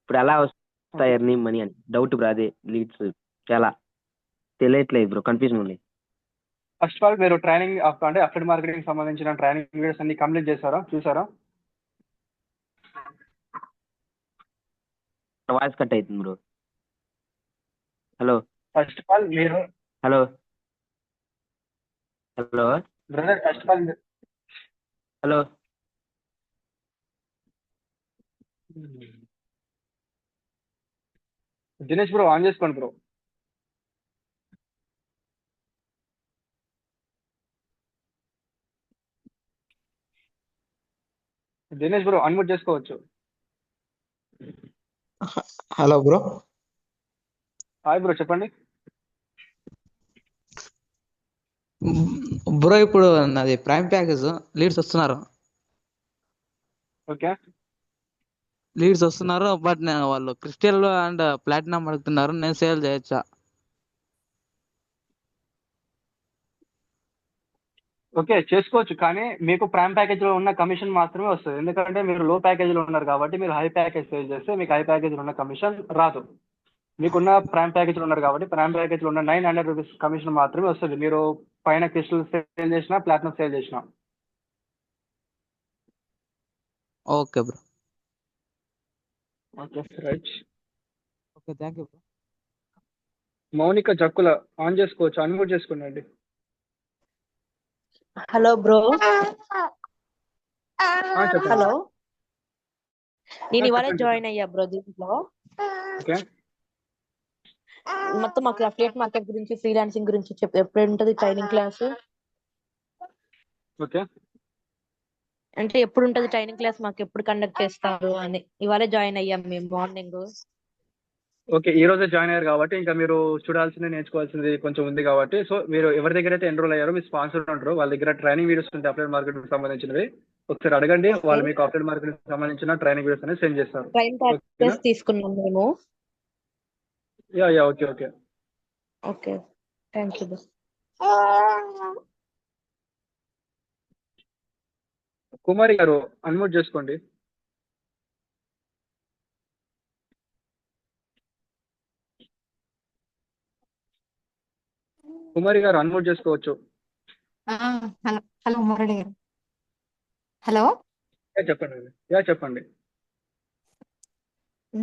ఇప్పుడు ఎలా వస్తాయి ఎర్నింగ్ మనీ అని డౌట్ బ్రో. అదే లీడ్స్ ఎలా తెలియట్లేదు బ్రో, కన్ఫ్యూజన్ ఉంది. ఫస్ట్ ఆఫ్ ఆల్ మీరు ట్రైనింగ్ అంటే అఫిలియేట్ మార్కెటింగ్ సంబంధించిన ట్రైనింగ్ వీడియోస్ అన్ని కంప్లీట్ చేశారా, చూసారా? వాయిస్ కట్ అవుతుంది bro. Hello first of all మీరు hello hello brother first of all hello Dinesh bro on చేసుకోండి బ్రో. దినేష్ బ్రో అన్మ్యూట్ చేసుకోవచ్చు. Hello bro. హాయ్ బ్రో, చెప్పండి. బ్రో ఇప్పుడు నాది ప్రైమ్ ప్యాకేజ్ లీడ్స్ వస్తున్నారు. ఓకే బట్ వాళ్ళు క్రిస్టల్ అండ్ ప్లాటినం అడుగుతున్నారు. నేను సేల్ చేయొచ్చా? ఓకే చేసుకోవచ్చు, కానీ మీకు ప్రైమ్ ప్యాకేజ్ లో ఉన్న కమిషన్ మాత్రమే వస్తుంది. ఎందుకంటే మీరు లో ప్యాకేజ్ లో ఉన్నారు కాబట్టి మీరు హై ప్యాకేజ్ సేల్ చేస్తే మీకు హై ప్యాకేజ్ లో ఉన్న కమిషన్ రాదు. మీకున్న ప్రైమ్ ప్యాకేజ్ లో ఉన్నారు కాబట్టి ప్రైమ్ ప్యాకేజ్ లో ఉన్న 900 రూపీస్ కమిషన్ మాత్రమే వస్తుంది. మీరు పైన క్రిస్టల్ సేల్ చేసినా ప్లాటినం సేల్ చేసినా. Okay bro. Okay right. Okay, thank you bro. Mounika Jakkula on చేసుకోవచ్చు, అన్మ్యూట్ చేసుకోండి. Hello bro. చెప్పండి. హలో, నేను ఇవాళ చెప్పండి జాయిన్ అయ్యా బ్రో దీంట్లో. ఓకే మొత్తం మాకు అఫిలియేట్ మార్కెట్ గురించి, ఫ్రీలాన్సింగ్ గురించి ఎప్పుడు ఉంటది ట్రైనింగ్ క్లాస్? ఓకే అంటే ఎప్పుడు ఉంటది ట్రైనింగ్ క్లాస్, మాకు ఎప్పుడు కండక్ట్ చేస్తారు అని. ఇవాళ జాయిన్ అయ్యాం మేము మార్నింగ్. ఓకే ఈ రోజే జాయిన్ అయ్యారు కాబట్టి ఇంకా మీరు చూడాల్సింది, నేర్చుకోవాల్సింది కొంచెం ఉంది కాబట్టి, సో మీరు ఎవరి దగ్గర అయితే ఎన్రోల్ అయ్యారో మీ స్పాన్సర్ ఉంటారు, వాళ్ళ దగ్గర ట్రైనింగ్ వీడియోస్ ఉంటాయి అఫిలియేట్ మార్కెటింగ్ సంబంధించినవి. ఒకసారి అడగండి, ఓకే, వాళ్ళు మీకు అఫిలియేట్ మార్కెటింగ్ సంబంధించిన ట్రైనింగ్ వీడియోస్ అనేది సెండ్ చేస్తారు. ట్రైన్ ఓకేనా? ప్యాకేజ్ తీసుకున్నాం మేము. Yeah okay okay. Okay, thank you bro. Kumari garu unmute చేసుకోండి. కుమారి గారు అన్మ్యూట్ చేసుకోవచ్చు. హలో హలో మురళి గారు. హలో, చెప్పండి.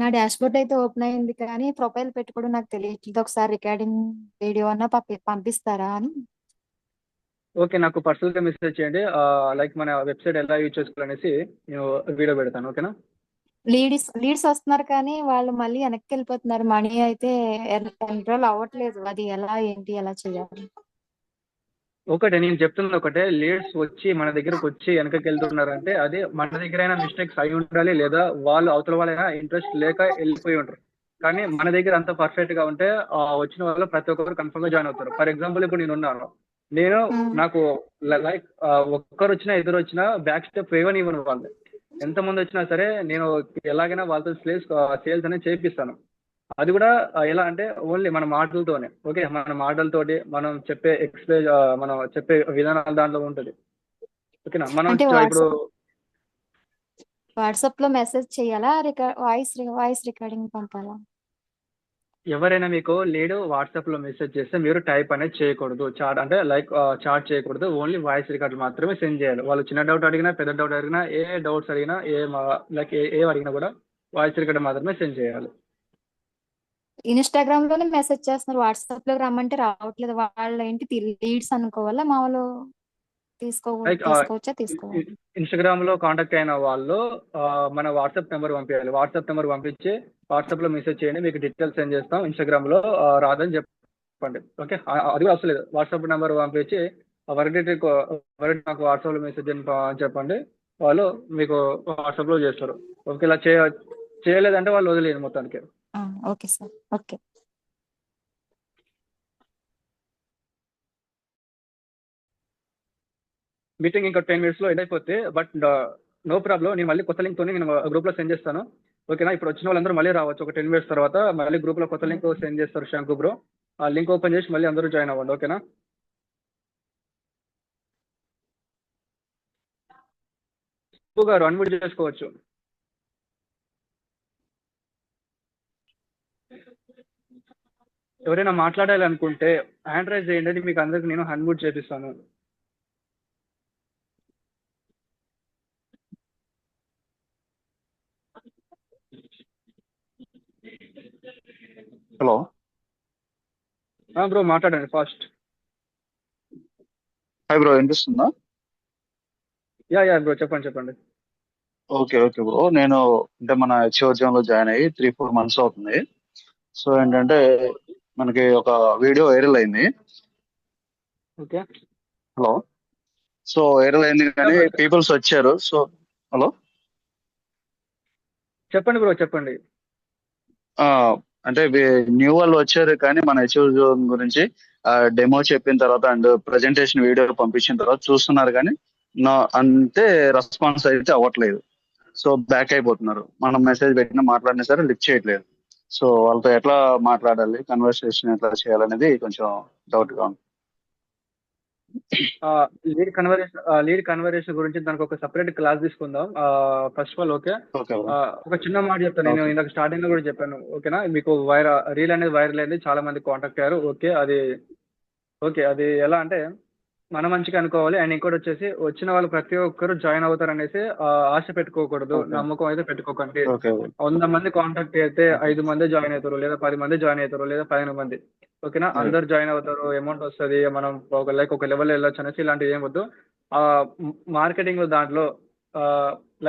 నా డాష్ బోర్డ్ అయితే ఓపెన్ అయింది కానీ ప్రొఫైల్ పెట్టుకోవడం నాకు తెలియట్లేదు. ఒకసారి రికార్డింగ్ వీడియో అన్న పంపిస్తారా అని. ఓకే నాకు పర్సనల్గా మెసేజ్ చేయండి. లైక్ మన వెబ్సైట్ ఎలా యూజ్ చేసుకోవాలనేసి నేను వీడియో పెడతాను. ఓకేనా? లీడ్స్ వస్తున్నారు కానీ వాళ్ళు మళ్ళీ వెనక్కి వెళ్ళిపోతున్నారు. మనీ అయితే ఎన్రోల్ అవ్వట్లేదు. అది ఎలా ఏంటి ఎలా చేయాలి? ఒకటే నేను చెప్తున్నది ఒకటే, లీడ్స్ వచ్చి మన దగ్గరకు వచ్చి వెనకకి వెళ్తున్నారంటే అది మన దగ్గర అయినా మిస్టేక్స్ అయి ఉండాలి, లేదా వాళ్ళు అవతల వాళ్ళైనా ఇంట్రెస్ట్ లేక వెళ్ళిపోయి ఉంటారు. కానీ మన దగ్గర అంత పర్ఫెక్ట్ గా ఉంటే వచ్చిన వాళ్ళు ప్రతి ఒక్కరు కన్ఫర్మ్ గా జాయిన్ అవుతారు. ఫర్ ఎగ్జాంపుల్ ఇప్పుడు నేను ఉన్నాను, నేను నాకు లైక్ ఒక్కరు వచ్చినా ఇద్దరు వచ్చినా బ్యాక్ స్టెప్ ఇవ్వను. వాళ్ళు ఎంతమంది వచ్చినా సరే నేను ఎలాగైనా వాళ్ళతో సేల్స్ అనేది చేపిస్తాను. అది కూడా ఎలా అంటే ఓన్లీ మన మాటలతోనే. ఓకే, మన మాటలతోటి మనం చెప్పే విధానాలు దాంట్లో ఉంటుంది. ఓకేనా? మనం అంటే ఇప్పుడు వాట్సాప్ లో మెసేజ్ చేయాలా, వాయిస్ రికార్డింగ్ పంపాలా? ఎవరైనా మీకు లీడ్ వాట్సాప్ లో మెసేజ్ చేస్తే మీరు టైప్ అనేది చేయకూడదు. చాట్ చేయకూడదు. ఓన్లీ వాయిస్ రికార్డు మాత్రమే సెండ్ చేయాలి. వాళ్ళు చిన్న డౌట్ అడిగినా, పెద్ద డౌట్ అడిగినా, ఏ డౌట్స్ అడిగినా, ఏ అడిగినా కూడా వాయిస్ రికార్డు మాత్రమే సెండ్ చేయాలి. ఇన్స్టాగ్రామ్ లోనే మెసేజ్ చేస్తున్నారు, వాట్సాప్ లో రమ్మంటే రావట్లేదు. వాళ్ళు ఏంటి లీడ్స్ అనుకోవాలా, మామూలు తీసుకోవచ్చా? తీసుకోవాలి. ఇన్స్టాగ్రామ్ లో కాంటాక్ట్ అయిన వాళ్ళు మన వాట్సాప్ నెంబర్ పంపించాలి. వాట్సాప్ నెంబర్ పంపించి వాట్సాప్ లో మెసేజ్ చేయండి, మీకు డీటెయిల్స్ సెండ్ చేస్తాం. ఇన్స్టాగ్రామ్ లో రాదని చెప్పండి. ఓకే, అది కూడా అవసరం లేదు. వాట్సాప్ నెంబర్ పంపించి నాకు వాట్సాప్ లో మెసేజ్ అని చెప్పండి, వాళ్ళు మీకు వాట్సాప్ లో చేస్తారు. ఓకే, ఇలా చేయలేదంటే వాళ్ళు వదిలేదు మొత్తానికి. Okay sir. ఓకే. మీటింగ్ ఇంకా 10 minutes లో ఎండ్ అయిపోతే, బట్ నో ప్రాబ్లం. నేను మళ్ళీ కొత్త లింక్ తోని నేను గ్రూప్ లో సెండ్ చేస్తాను. ఓకేనా? ఇప్పుడు వచ్చిన వాళ్ళందరూ మళ్ళీ రావచ్చు. ఒక 10 minutes తర్వాత మళ్ళీ గ్రూప్ లో కొత్త లింక్ సెండ్ చేస్తారు శంకు బ్రో. ఆ లింక్ ఓపెన్ చేసి మళ్ళీ అందరూ జాయిన్ అవ్వండి. ఓకేనా? గారు అన్మ్యూట్ చేసుకోవచ్చు. ఎవరైనా మాట్లాడాలి అనుకుంటే హ్యాండ్ రైజ్ చేయండి, మీకు అందరికి నేను అన్మ్యూట్ చేపిస్తాను. హలో బ్రో మాట్లాడండి ఫాస్ట్. హాయ్ బ్రో, వినిపిస్తుందా? యా బ్రో చెప్పండి. ఓకే బ్రో, నేను అంటే మన హెచ్ఓజంలో జాయిన్ అయ్యి 3-4 months అవుతుంది. సో ఏంటంటే మనకి ఒక వీడియో వైరల్ అయింది. Okay hello. సో వైరల్ అయింది కానీ బ్రో పీపుల్స్ వచ్చారు. So hello. చెప్పండి బ్రో చెప్పండి. ఆ, అంటే న్యూ వాళ్ళు వచ్చారు కానీ మన హెచ్ఓజం గురించి డెమో చెప్పిన తర్వాత అండ్ ప్రజెంటేషన్ వీడియో పంపించిన తర్వాత చూస్తున్నారు కానీ నా అంతే రెస్పాన్స్ అయితే అవ్వట్లేదు. సో బ్యాక్ అయిపోతున్నారు. మనం మెసేజ్ పెట్టినా మాట్లాడినా సరే లిఫ్ట్ చేయట్లేదు. సో వాళ్ళతో ఎట్లా మాట్లాడాలి, కన్వర్సేషన్ ఎట్లా చేయాలనేది కొంచెం డౌట్ గా ఉంది. లీడ్ కన్వర్సేషన్ గురించి దానికి ఒక సెపరేట్ క్లాస్ తీసుకుందాం. First of all okay, okay bro. ఒక చిన్న మాట చెప్తాను. నేను ఓకే. ఇందాక స్టార్టింగ్ లో కూడా చెప్పాను. ఓకేనా, మీకు రీల్ అనేది వైరల్ అయింది, చాలా మంది కాంటాక్ట్ అయ్యారు. ఓకే అది ఎలా అంటే మన మంచిగా అనుకోవాలి. అండ్ ఇంకోటి వచ్చేసి వచ్చిన వాళ్ళు ప్రతి ఒక్కరు జాయిన్ అవుతారు అనేసి ఆశ పెట్టుకోకూడదు, ఓకే. నమ్మకం అయితే పెట్టుకోకండి. ఓకే. 100 మంది కాంటాక్ట్ అయితే 5 మంది జాయిన్ అవుతారు, లేదా 10 మంది జాయిన్ అవుతారు, లేదా 15 మంది. ఓకేనా, అందరు జాయిన్ అవుతారు, అమౌంట్ వస్తుంది, మనం ఒక లెవెల్ వెళ్ళొచ్చు అనేసి ఇలాంటివి ఏం వద్దు. మార్కెటింగ్ దాంట్లో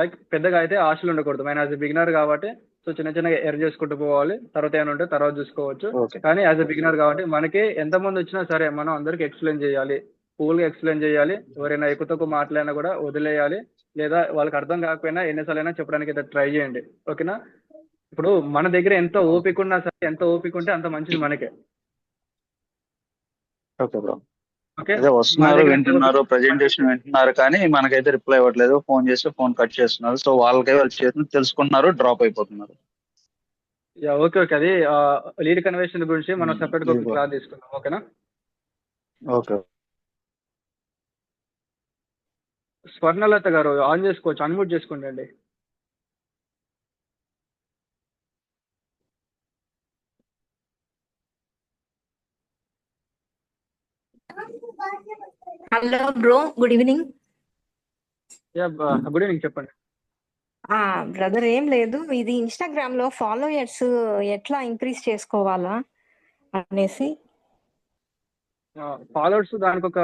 లైక్ పెద్దగా అయితే ఆశలు ఉండకూడదు. మనం యాజ్ ఎ బిగినర్ కాబట్టి సో చిన్నగా ఎర్న్ చేసుకుంటూ పోవాలి. తర్వాత ఏమైనా ఉంటే తర్వాత చూసుకోవచ్చు. ఓకే. కానీ యాజ్ ఎ బిగినర్ కాబట్టి మనకి ఎంతమంది వచ్చినా సరే మనం అందరికి ఎక్స్ప్లెయిన్ చేయాలి, కూల్గా ఎక్స్ప్లెయిన్ చేయాలి. ఎవరైనా ఎక్కువ తక్కువ మాట్లాడినా కూడా వదిలేయాలి, లేదా వాళ్ళకి అర్థం కాకపోయినా ఎన్నిసార్లు అయినా చెప్పడానికి అయితే ట్రై చేయండి. ఓకేనా, ఇప్పుడు మన దగ్గర ఎంత ఓపిక ఉన్నా సరే, ఎంత ఓపిక ఉంటే అంత మంచిది మనకే. Okay bro. ఓకే, అదే మన వస్తున్నారు, దగ్గర ఎంత వింటున్నారు, ఓపిక ప్రజెంటేషన్ వింటున్నారు కానీ మనకైతే రిప్లై ఇవ్వట్లేదు. ఫోన్ చేస్తే ఫోన్ కట్ చేస్తున్నారు. సో వాళ్ళకై వాళ్ళు చేసి తెలుసుకుంటున్నారు, డ్రాప్ అయిపోతున్నారు. ఓకే అది లీడ్ కన్వర్షన్ గురించి మనం సెపరేట్ గా ఒక క్లాస్ తీసుకుందాం. ఓకేనా. ఓకే. స్వర్ణలత గారు ఆన్ చేసుకోవచ్చు, అన్మ్యూట్ చేసుకోండి అండి. Hello bro, good evening. Good evening, చెప్పండి. బ్రదర్ ఏం లేదు, ఇది ఇన్స్టాగ్రామ్ లో ఫాలోయర్స్ ఎట్లా ఇంక్రీజ్ చేసుకోవాలా అనేసి. ఫాలోవర్స్ దానికి ఒక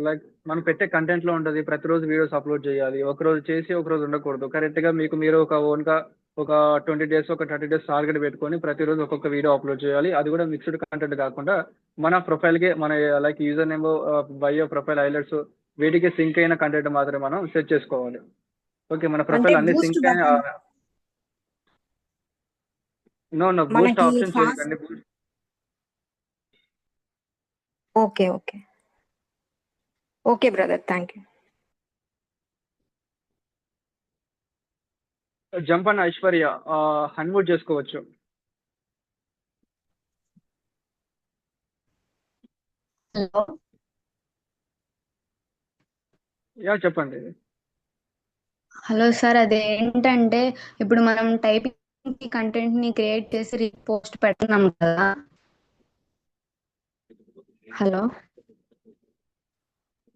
లైక్ మనం పెట్టే కంటెంట్ లో ఉంటుంది. ప్రతిరోజు వీడియోస్ అప్లోడ్ చేయాలి. ఒక రోజు చేసి ఒక రోజు ఉండకూడదు. కరెక్ట్ గా మీరు ఒక ఓన్ గా ఒక 20 days ఒక 30 days టార్గెట్ పెట్టుకొని ప్రతిరోజు ఒక్కొక్క వీడియో అప్లోడ్ చేయాలి. అది కూడా మిక్స్డ్ కంటెంట్ కాకుండా మన ప్రొఫైల్ కి మన like user name, bio, profile highlights వీటికి సింక్ అయిన కంటెంట్ మాత్రమే మనం సెట్ చేసుకోవాలి. ఓకే, మన ప్రొఫైల్ అన్ని బూస్ట్ సింక్ అయిన బటన్ నో బూస్ట్ మనకి ఆప్షన్ ఫాస్ట్. చేయకండి. Okay okay okay brother, thank you. Jump అన్న ఐశ్వర్య అన్మ్యూట్ చేసుకోవచ్చు. హలో చెప్పండి. హలో సార్, అదేంటంటే ఇప్పుడు మనం టైపింగ్ కంటెంట్ ని క్రియేట్ చేసి పోస్ట్ పెడుతున్నాం కదా. హలో,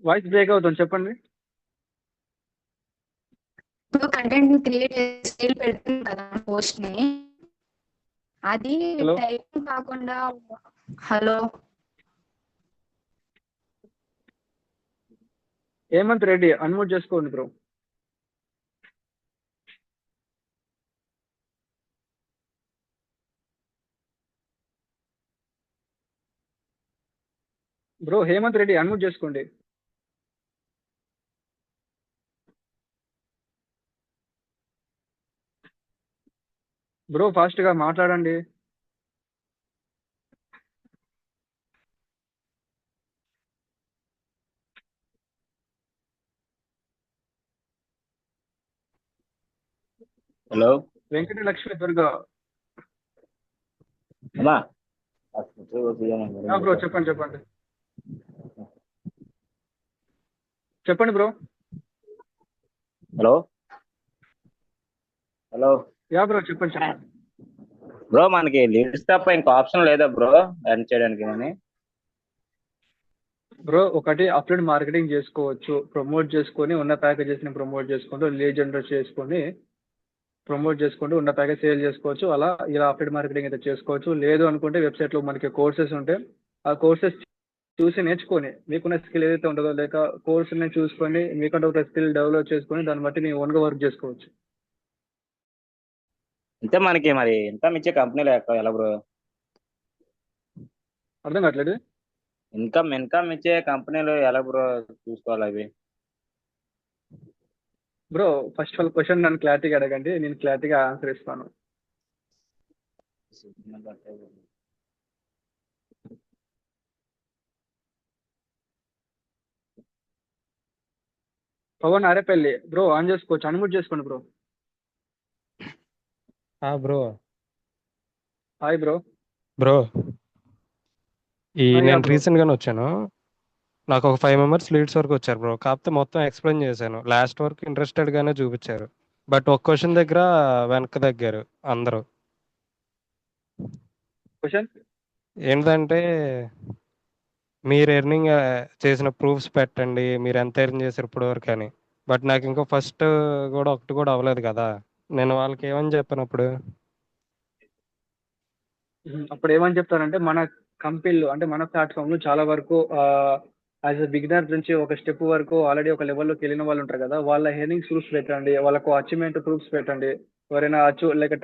వాయిస్ బ్రేక్ అవుతుంది, చెప్పండి. ఇప్పుడు కంటెంట్ ని క్రియేట్ చేసి పెడుతున్నాం కదా పోస్ట్ ని, అది హలో టైపింగ్ కాకుండా. హలో, హేమంత్ రెడ్డి అన్మ్యూట్ చేసుకోండి బ్రో. హేమంత్ రెడ్డి అన్మ్యూట్ చేసుకోండి. బ్రో ఫాస్ట్ గా మాట్లాడండి. హలో వెంకట లక్ష్మి దుర్గ అమ్మా బ్రో చెప్పండి చెప్పండి bro. Hello hello yeah bro, చెప్పండి చెప్పండి. బ్రో, మనకి లీడ్స్ తప్ప ఇంకో ఆప్షన్ లేదా బ్రో ఎర్న్ చేయడానికి కానీ? బ్రో, ఒకటి అప్లోడ్ మార్కెటింగ్ చేసుకోవచ్చు, ప్రమోట్ చేసుకొని ఉన్న ప్యాకేజెస్ని ప్రమోట్ చేసుకుంటూ లీడ్ జనరేట్ చేసుకొని ప్రమోట్ చేసుకుంటూ ఉన్న ప్యాకేజ్ సేల్ చేసుకోవచ్చు. అలా ఇలా అప్లోడ్ మార్కెటింగ్ అయితే చేసుకోవచ్చు. లేదు అనుకుంటే వెబ్సైట్లో మనకి కోర్సెస్ ఉంటాయి, ఆ కోర్సెస్ చూసి నేర్చుకొని మీకున్న స్కిల్ ఏదైతే ఉంటుందో, లేక కోర్స్ని చూసుకొని మీకంటే ఒక స్కిల్ డెవలప్ చేసుకొని దాన్ని బట్టి మీ ఓన్గా వర్క్ చేసుకోవచ్చు. అంటే మనకి మరి ఇన్కమ్ ఇచ్చే కంపెనీలు ఎలా బ్రో? అర్థం కావట్లేదు. ఇన్కమ్ ఇచ్చే కంపెనీలు ఎలా బ్రో చూసుకోవాలి అవి? Bro, first of all question నన్ను క్లారిటీగా అడగండి, నేను క్లారిటీగా ఆన్సర్ ఇస్తాను. పవన్ అరేపల్లి బ్రో, ఆన్ చేసుకోవచ్చు, అన్మ్యూట్ చేసుకోండి bro. Bro hi bro. Bro yeah నేను బ్రో. రీసెంట్గానే వచ్చాను. నాకు ఒక 5 మెంబర్స్ లీడ్స్ వరకు వచ్చారు బ్రో. కాకపోతే మొత్తం ఎక్స్ప్లెయిన్ చేశాను, లాస్ట్ వరకు ఇంట్రెస్టెడ్గానే చూపించారు. బట్ ఒక క్వశ్చన్ దగ్గర వెనక్కి తగ్గారు అందరూ. క్వశ్చన్ ఏంటంటే మీరు ఎర్నింగ్ చేసిన ప్రూఫ్స్ పెట్టండి, మీరు ఎంత ఎర్న్ చేశారు ఇప్పుడు వరకు అని. బట్ నాకు ఇంకా ఫస్ట్ కూడా ఒకటి కూడా అవ్వలేదు కదా. నేను వాళ్ళకి ఏమని చెప్పాను అప్పుడు? అప్పుడు ఏమని చెప్తారంటే, మన కంపెనీలు అంటే మన ప్లాట్ఫామ్లో చాలా వరకు యాజ్ అ బిగినర్ నుంచి ఒక స్టెప్ వరకు ఆల్రెడీ ఒక లెవెల్లోకి వెళ్ళిన వాళ్ళు ఉంటారు కదా, వాళ్ళ ఎర్నింగ్స్ ప్రూఫ్స్ పెట్టండి, వాళ్ళకు అచీవ్మెంట్ ప్రూఫ్స్ పెట్టండి. ఎవరైనా లేక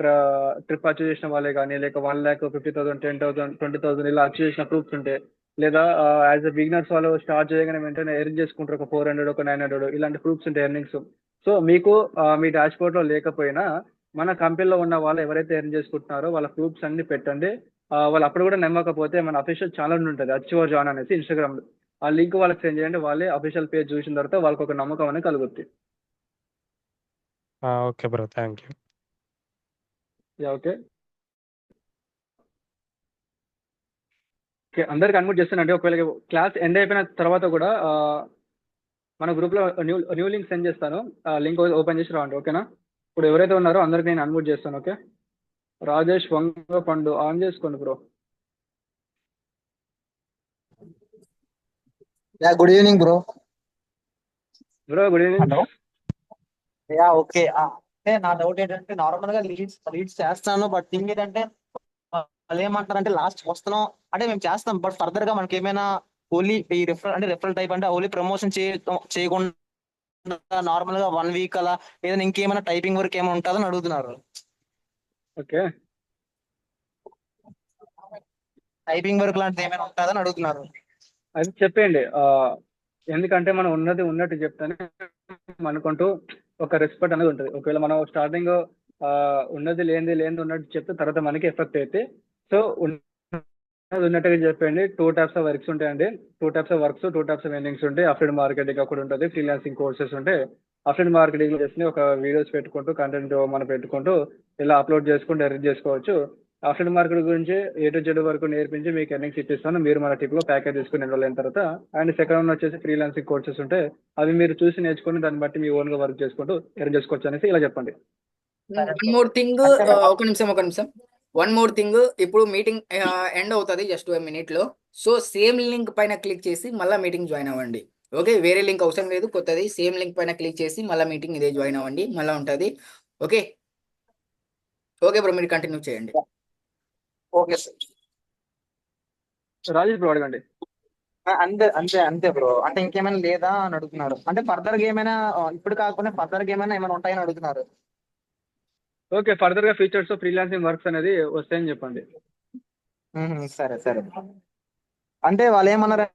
ట్రిప్ అచీవ్ చేసిన వాళ్ళే కానీ, లేక 1,50,000, 50,000, 10,000, 20,000 ఇలా అచీవ్ చేసిన ప్రూఫ్స్ ఉంటే, లేదా యాజ్ అ బిగినర్స్ వాళ్ళు స్టార్ట్ చేయగానే వెంటనే ఎర్న్ చేసుకుంటారు, ఒక 400, ఒక 900 ఇలాంటి ప్రూఫ్స్ ఉంటాయి ఎర్నింగ్స్. సో మీకు మీ డాష్ బోర్డ్లో లేకపోయినా మన కంపెనీలో ఉన్న వాళ్ళు ఎవరైతే ఎర్న్ చేసుకుంటున్నారో వాళ్ళ ప్రూఫ్స్ అన్ని పెట్టండి. వాళ్ళు అప్పుడు కూడా నమ్మకపోతే మన అఫీషియల్ ఛానల్ ఉంటుంది, అచీవర్ జాన్ అనేసి ఇన్స్టాగ్రామ్లో, ఆ లింక్ వాళ్ళకి సెండ్ చేయండి. వాళ్ళే అఫీషియల్ పేజ్ చూసిన తర్వాత వాళ్ళకి ఒక నమ్మకం అనేది కలుగుతుంది. Okay bro, thank you. Okay okay, అందరికి అన్మ్యూట్ చేస్తానండి. ఒకవేళ క్లాస్ ఎండ్ అయిపోయిన తర్వాత కూడా మన గ్రూప్లో న్యూ లింక్ సెండ్ చేస్తాను, లింక్ ఓపెన్ చేసి రావండి, ఓకేనా? ఇప్పుడు ఎవరైతే ఉన్నారో అందరికి నేను అన్మ్యూట్ చేస్తాను. ఓకే, రాజేష్ వంగపండు ఆన్ చేసుకోండి bro. Good evening bro. Bro good evening. Hello. Okay. అంటే నా డౌట్ ఏంటంటే, నార్మల్ గా లీడ్స్ చేస్తాను, బట్ థింగ్ ఏంటంటే వాళ్ళు ఏమంటారంటే లాస్ట్ వస్తున్నాం అంటే మేము చేస్తాం, బట్ ఫర్దర్ గా మనకి ఏమైనా ఓన్లీ ఈ రెఫరల్ టైప్ అంటే ఓన్లీ ప్రమోషన్ చేయకుండా నార్మల్ గా 1 వీక్ అలా ఏదైనా ఇంకేమైనా టైపింగ్ వర్క్ ఏమైనా ఉంటుందని అడుగుతున్నారు. ఓకే, టైపింగ్ వర్క్ లాంటిది ఏమైనా ఉంటుందని అడుగుతున్నారు. అది చెప్పండి. ఎందుకంటే మనం ఉన్నట్టు చెప్తానే మనకుంటూ ఒక రెస్పెక్ట్ అనేది ఉంటుంది. ఒకవేళ మనం స్టార్టింగ్ ఉన్నది లేనిది ఉన్నట్టు చెప్తే తర్వాత మనకి ఎఫెక్ట్ అయితే, సో ఉన్నట్టుగా చెప్పండి. 2 టైప్స్ ఆఫ్ వర్క్స్ ఉంటాయండి, 2 types of works, 2 types of earnings ఉంటాయి. అఫిలియేట్ మార్కెటింగ్ ఒకటి ఉంటుంది, ఫ్రీలాన్సింగ్ కోర్సెస్ ఉంటాయి. అఫిలియేట్ మార్కెటింగ్ చేసి ఒక వీడియోస్ పెట్టుకుంటూ కంటెంట్ మనం పెట్టుకుంటూ ఇలా అప్లోడ్ చేసుకుంటూ ఎర్న్ చేసుకోవచ్చు. అఫిలియేట్ మార్కెటింగ్ గురించి A to Z వరకు నేర్పించి మీకు ఎర్నింగ్స్ ఇప్పిస్తాను, మీరు మన టిప్లో ప్యాకేజ్ తీసుకుని ఎన్రోల్ అయిన తర్వాత. అండ్ సెకండ్ వన్ వచ్చేసి ఫ్రీలాన్సింగ్ కోర్సెస్ ఉంటాయి, అవి మీరు చూసి నేర్చుకుని దాన్ని బట్టి మీ ఓన్గా వర్క్ చేసుకుంటూ ఎర్న్ చేసుకోవచ్చు అనేసి ఇలా చెప్పండి. వన్ మోర్ థింగ్, ఒక నిమిషం. వన్ మోర్ థింగ్, ఇప్పుడు మీటింగ్ ఎండ్ అవుతుంది just 1 minute. So same link పైన క్లిక్ చేసి మళ్ళీ మీటింగ్ జాయిన్ అవ్వండి. ఓకే, వేరే లింక్ అవసరం లేదు, కొత్తది సేమ్ లింక్ పైన క్లిక్ చేసి మళ్ళీ మీటింగ్ ఇదే జాయిన్ అవ్వండి, మళ్ళీ ఉంటుంది. ఓకే ఓకే బ్రో, మీరు కంటిన్యూ చేయండి. Okay sir. రాజేష్ బ్రో అడగండి. అంతే బ్రో. అంటే ఇంకేమైనా లేదా అని అడుగుతున్నారు, అంటే ఫర్దర్ గా ఏమైనా ఇప్పుడు కాకపోతే ఫర్దర్ గా ఏమైనా ఉంటాయని అడుగుతున్నారు. ఓకే, ఫర్దర్ గా ఫీచర్స్ ఫ్రీలాన్సింగ్ వర్క్స్ అనేది వస్తాయని చెప్పండి. సరే. అంటే వాళ్ళు ఏమన్నారు